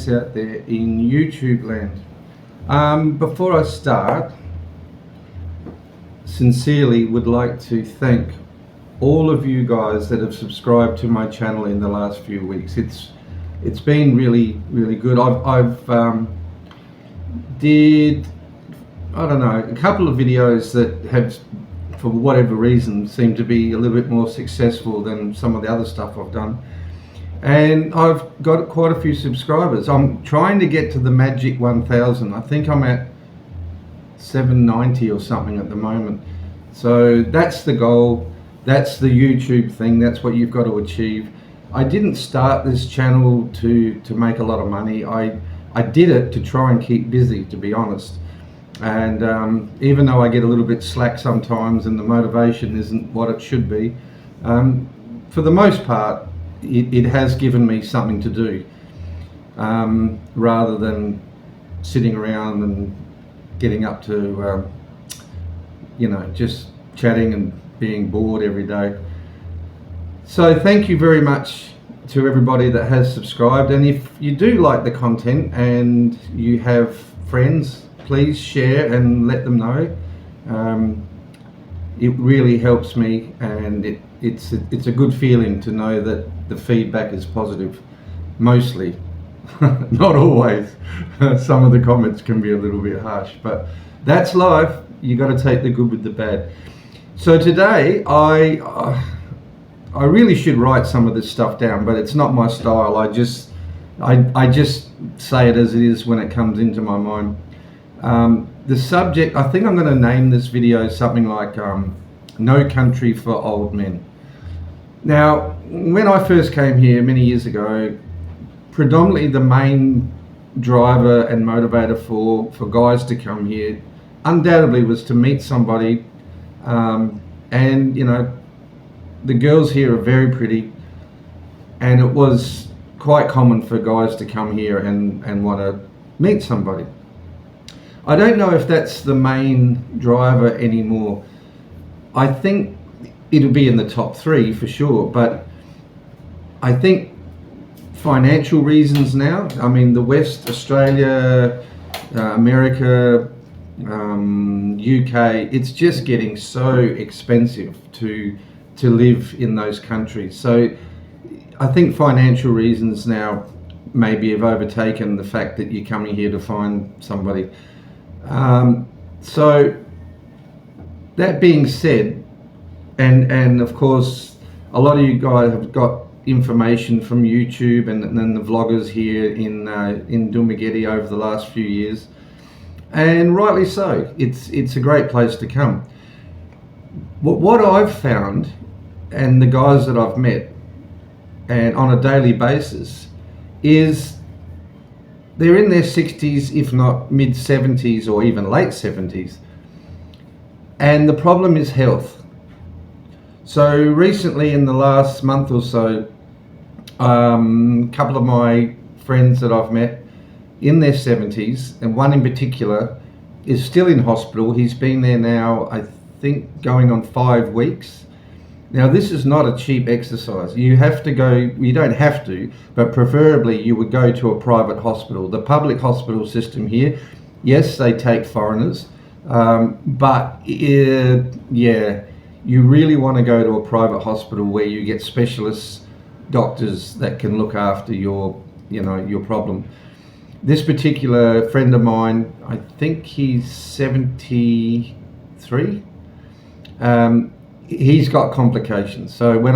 expats out there in YouTube land. Before I start, sincerely would like to thank all of you guys that have subscribed to my channel in the last few weeks. It's been really good. I've did, I don't know, a couple of videos that have, for whatever reason, seem to be a little bit more successful than some of the other stuff I've done. And I've got quite a few subscribers. I'm trying to get to the magic 1,000. I think I'm at 790 or something at the moment. So that's the goal. That's the YouTube thing. That's what you've got to achieve. I didn't start this channel to make a lot of money. I did it to try and keep busy, to be honest. And even though I get a little bit slack sometimes and the motivation isn't what it should be, for the most part, it has given me something to do, rather than sitting around and getting up to, just chatting and being bored every day. So thank you very much to everybody that has subscribed. And if you do like the content and you have friends, please share and let them know. It really helps me, and it's a good feeling to know that the feedback is positive, mostly. Not always. Some of the comments can be a little bit harsh, but that's life. You got to take the good with the bad. So today I really should write some of this stuff down, but it's not my style. I just say it as it is when it comes into my mind. The subject, I think I'm going to name this video something like No Country for Old Men. Now, when I first came here many years ago, predominantly the main driver and motivator for guys to come here undoubtedly was to meet somebody, and the girls here are very pretty, and it was quite common for guys to come here and want to meet somebody. I don't know if that's the main driver anymore. I think it'll be in the top 3 for sure, but I think financial reasons now. I mean, the West, Australia, America, UK, it's just getting so expensive to live in those countries. So I think financial reasons now maybe have overtaken the fact that you're coming here to find somebody. So that being said, and of course a lot of you guys have got information from YouTube and then the vloggers here in Dumageddon over the last few years, and rightly so. It's a great place to come. What I've found, and the guys that I've met and on a daily basis, is they're in their 60s, if not mid 70s or even late 70s, and the problem is health. So recently, in the last month or so, a couple of my friends that I've met in their 70s, and one in particular is still in hospital. He's been there now, I think, going on 5 weeks. Now, this is not a cheap exercise. You have to go, you don't have to, but preferably you would go to a private hospital. The public hospital system here, yes, they take foreigners, but yeah, you really want to go to a private hospital where you get specialist doctors that can look after your problem. This particular friend of mine, I think he's 73. He's got complications. So when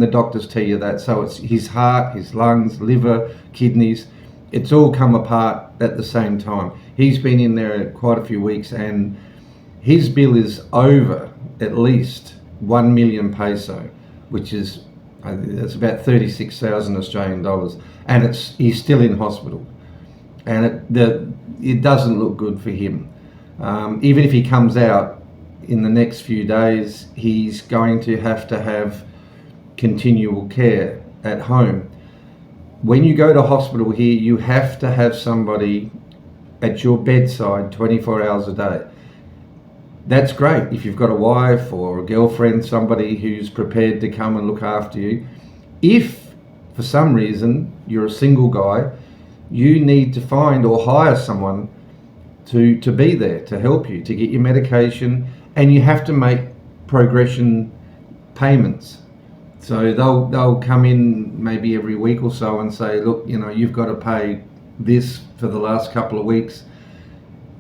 the doctors tell you that, so it's his heart, his lungs, liver, kidneys, it's all come apart at the same time. He's been in there quite a few weeks, and his bill is over at least 1 million peso, which is that's about 36,000 Australian dollars, and he's still in hospital, and it doesn't look good for him. Even if he comes out in the next few days, he's going to have continual care at home. When you go to hospital here, you have to have somebody at your bedside 24 hours a day. That's great if you've got a wife or a girlfriend, somebody who's prepared to come and look after you. If for some reason you're a single guy, you need to find or hire someone to be there to help you to get your medication, and you have to make progression payments. So they'll come in maybe every week or so and say, look, you know, you've got to pay this for the last couple of weeks.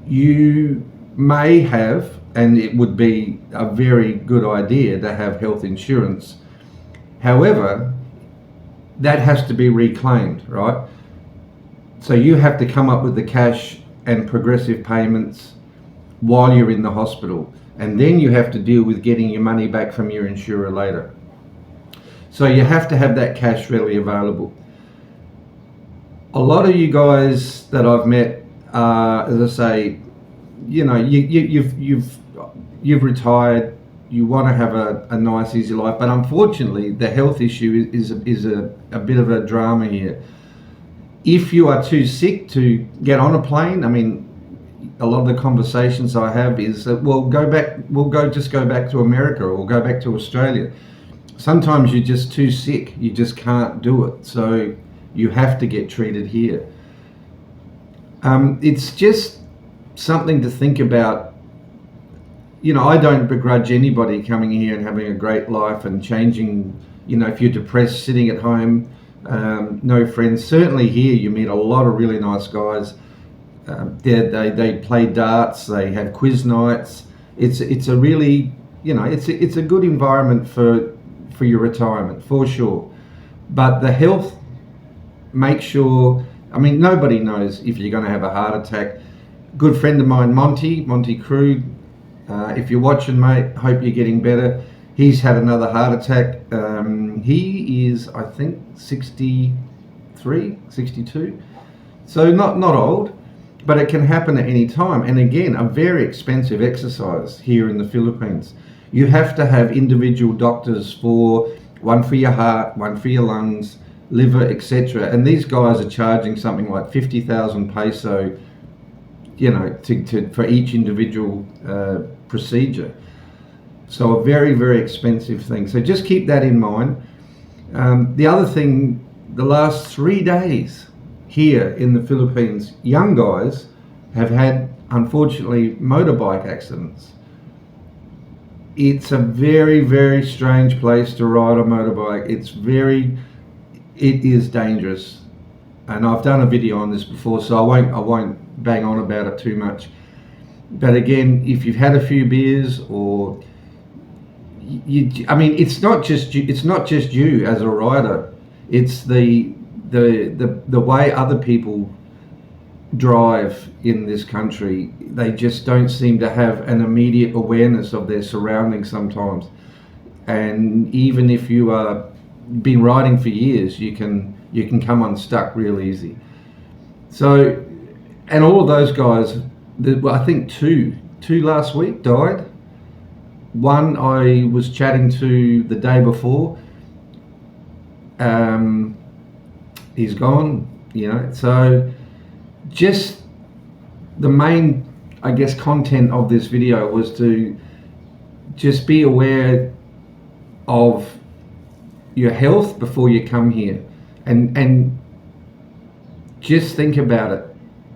You may have, and it would be a very good idea to have health insurance. However, that has to be reclaimed, right? So you have to come up with the cash and progressive payments while you're in the hospital, and then you have to deal with getting your money back from your insurer later. So you have to have that cash readily available. A lot of you guys that I've met, as I say, you know, you've retired, you want to have a nice easy life, but unfortunately the health issue is a bit of a drama here. If you are too sick to get on a plane, I mean, a lot of the conversations I have is that, well, just go back to America or go back to Australia. Sometimes you're just too sick, you just can't do it, so you have to get treated here. It's just something to think about. You know, I don't begrudge anybody coming here and having a great life and changing. You know, if you're depressed, sitting at home, no friends. Certainly here you meet a lot of really nice guys. They play darts, they have quiz nights. It's a really, you know, it's a good environment for your retirement, for sure. But the health, make sure, I mean, nobody knows if you're going to have a heart attack. Good friend of mine, Monty Krug, if you're watching, mate, hope you're getting better. He's had another heart attack. He is, I think, 63, 62. So not old, but it can happen at any time. And again, a very expensive exercise here in the Philippines. You have to have individual doctors for one for your heart, one for your lungs, liver, etc. And these guys are charging something like 50,000 peso, you know, for each individual procedure. So a very, very expensive thing. So just keep that in mind. The other thing, the last 3 days here in the Philippines, young guys have had, unfortunately, motorbike accidents. It's a very, very strange place to ride a motorbike. It is dangerous. And I've done a video on this before, so I won't bang on about it too much. But again, if you've had a few beers, or I mean, it's not just you as a rider. It's the way other people drive in this country. They just don't seem to have an immediate awareness of their surroundings sometimes. And even if you are been riding for years, you can come unstuck real easy. So, and all of those guys, I think two last week died. One I was chatting to the day before. He's gone, you know. So just the main, I guess, content of this video was to just be aware of your health before you come here, and just think about it,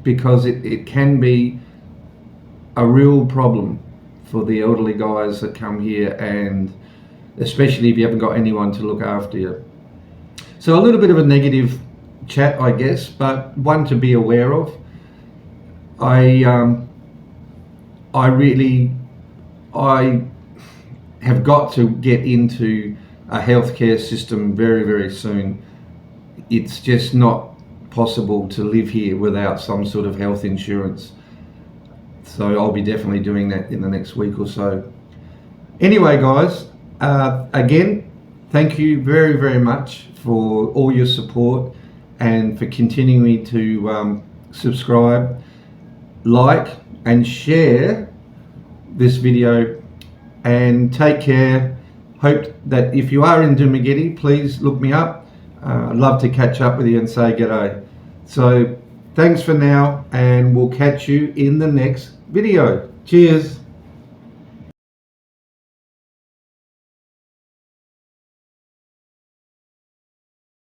because it can be a real problem for the elderly guys that come here, and especially if you haven't got anyone to look after you. So a little bit of a negative chat, I guess, but one to be aware of. I have got to get into a healthcare system very, very soon. It's just not possible to live here without some sort of health insurance. So I'll be definitely doing that in the next week or so. Anyway, guys, again, thank you very, very much for all your support and for continuing to subscribe, like, and share this video, and take care. Hope that if you are in Dumaguete, please look me up. I'd love to catch up with you and say g'day. So thanks for now, and we'll catch you in the next video. Cheers.